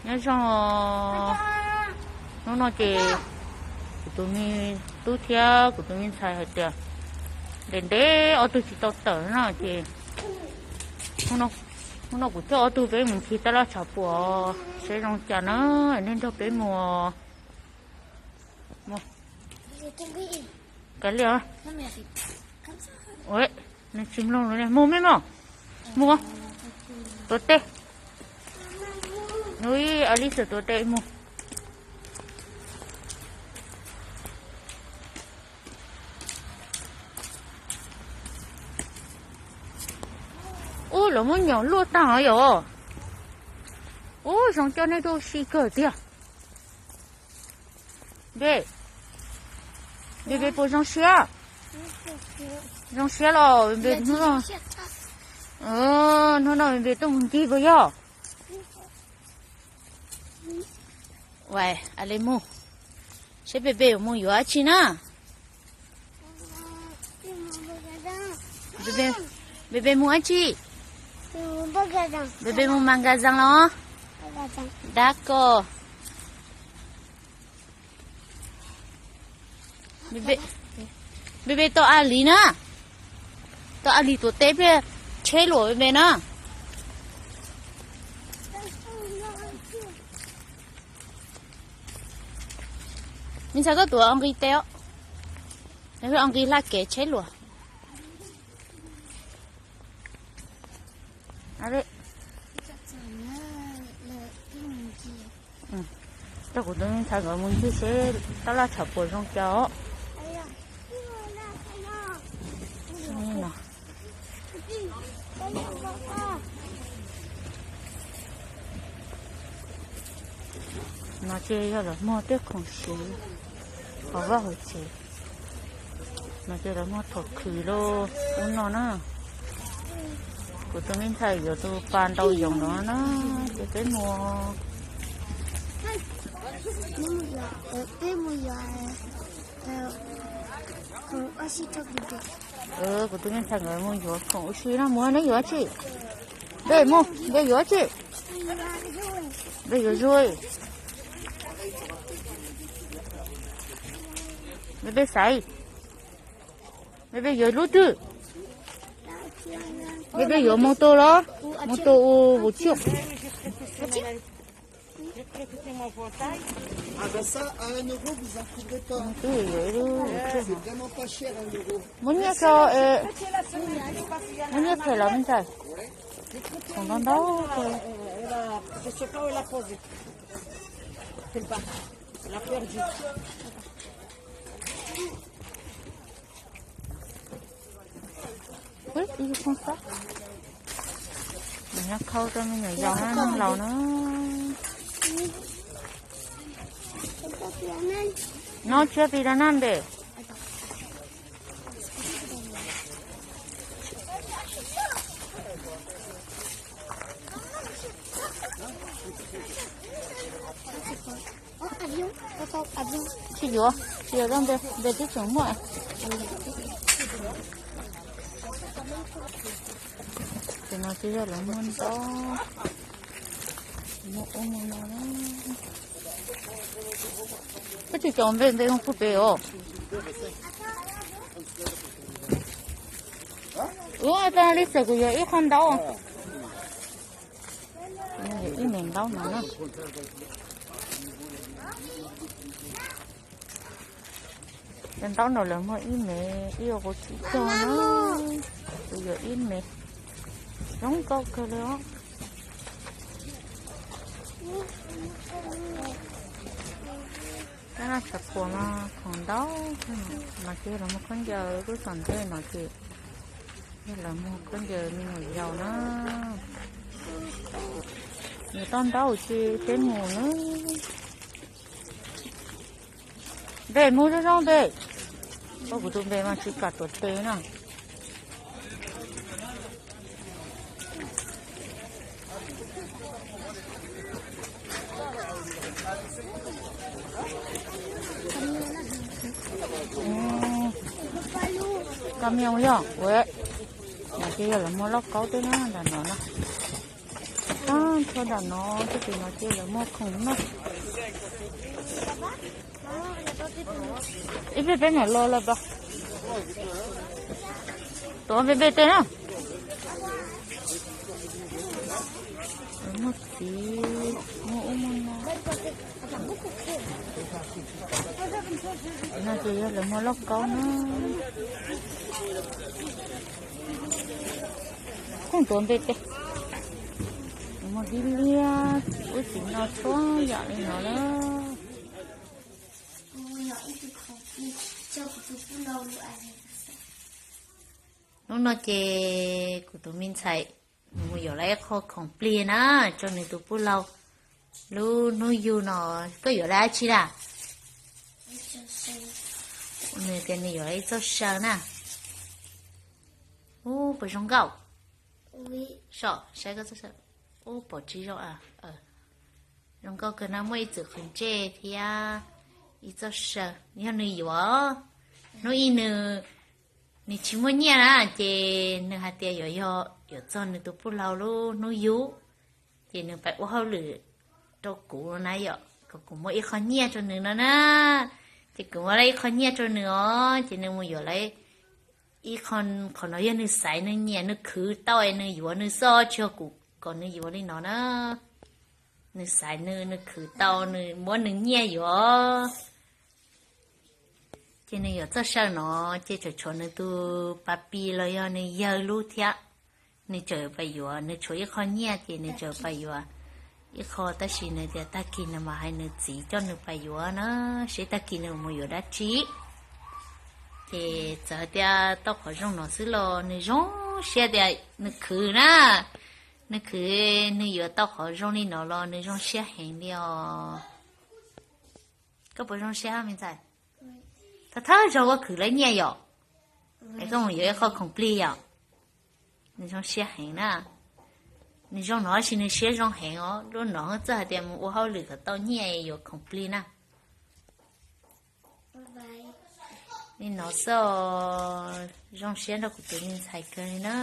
nhớ xong nó nói chị tụi mình tu theo của tụi mình xài hết chưa đến đấy ở tụi chị tao tớ nó chị nó cũng cho tụi về mình khi ta là chả bỏ sẽ rong chả nó nên cho bé mùa cái liều ôi này chim lông rồi này mua mấy mỏ mua tốt tê nuôi Alice tốt tê mua ôi là muốn nhỏ lúa tao rồi ôi xong cho này đâu xì cỡ tiệt đây bébé pour Jean Chia. Jean Chia là bébé nó. Nó bébé tung đi với yo. Ouais, allez mon. C'est bébé mon yo à China. Bébé mon à chi. Bébé mon magasin là. D'accord. bébé to Ali na to Ali to té pe chế lỗi bébé na mình sao có tuổi ông ghi téo nếu ông ghi là kẻ chế lỗi à đấy tôi cũng đang thay đổi muốn chia sẻ đó là chợ bồi trong chợ nó chơi ra là mua tết không xí họ vào hồi chơi nó chơi là mua thổ khử lô uống nó nè của tôi mình thấy giờ tôi pan đầu dùng nó cái mua của tôi mình thấy người mua gió không xí nó mua nó gió chị đây mua đây gió chị đây gió rồi bébé sấy bébé gió lúa tư bébé gió mô tô đó mô tô bộ chiếc Ah ben ça, à 1 euro, vous en trouverez pas. C'est vraiment pas cher, 1 euro. Muốn nhớ phải làm gì? Còn đang đâu? Je sais pas où elle a posé. Elle a perdu. Oui, ils font ça. Mình nhắc khâu cho mình nhảy dòng nó lầu nó. No chưa bị đàn ăn để. Chị dùa đang để tiếp xuống mọi. Thì nó chỉ là muốn đó. Một ôm nó. cái chị chọn về đây không phụ béo ta lấy sợi của ít con đau ít mềm đau nữa nên đau nào là mà ít mềm yêu của chị cho nó bây giờ ít mềm giống câu cơ đó cái nó sập của nó còn đau mà kia là một con giờ cứ còn thế nó chị đây là một con giờ mình ngồi giàu nó người con đau chị cái mù nữa về mua cho xong về có của tôi về mà chỉ cả tuột tế nào cam nhau nhở vậy nhà kia là mua lóc cáu tới nó là nó cho đã nó chứ thì nó chơi là mua không nó ít bé bé này lo là bao tôi bé bé tên à một tí mua nó chỉ là mua lóc câu nó không tốn bé bé một đi lia ôi chỉ nó xóa dạ lên nó đó nó chè của tụi mình xài mua giờ lấy kho không plia na cho nên tụi phụ lâu lu nó yêu nó có giờ ra chi là nên cái này giờ lấy cho sao nè ô phải trong gạo sợ sẽ có sợ ô bỏ chi rồi à trong gạo cái nào mới tự khẩn chè thì ít cho sợ như này giờ nó in nữa nè chỉ muốn nhẹ là chị nè hạt tiền yo cho nè tụi phụ lâu luôn nó yếu chị nè phải uống hơi lử cho cụ này yo cũng mỗi khó nhẹ cho nè nó nè chị cũng lấy khó nhẹ cho nữa chị nè mua yo lấy ít con nó yên nè sải nè nhẹ nè khứ tỏi nè yếu nè so cho cụ còn nè yếu lên nó nè sải nè khứ tỏi nè muốn nè nhẹ yo chị này ở rất sao nó chị cho nó tu papi rồi giờ này giờ lúc thiệt này chờ bây giờ này cho ít con nhẹ chị này chờ bây giờ ít con ta xin này thì ta kinh mà hay này chỉ cho nó bây giờ nó sẽ ta kinh nó mua đã chỉ thì giờ thì tao khỏi trong nó xứ lo này giống xe thì nó khử na nó khử nó giờ tao khỏi trong này nó lo nó giống xe hàng đi có bộ trong xe mình tại ta thấy cho có khử lấy nhẹ rồi, cái con người ấy không complete rồi, nên trong xe hàng nè, nên trong nó xin nên xe trong hàng ó, lúc nó rất là đẹp, ô hao lử cả tao nhẹ rồi complete nè, nên nó sợ trong xe nó cũng tự nhiên xài cái nè.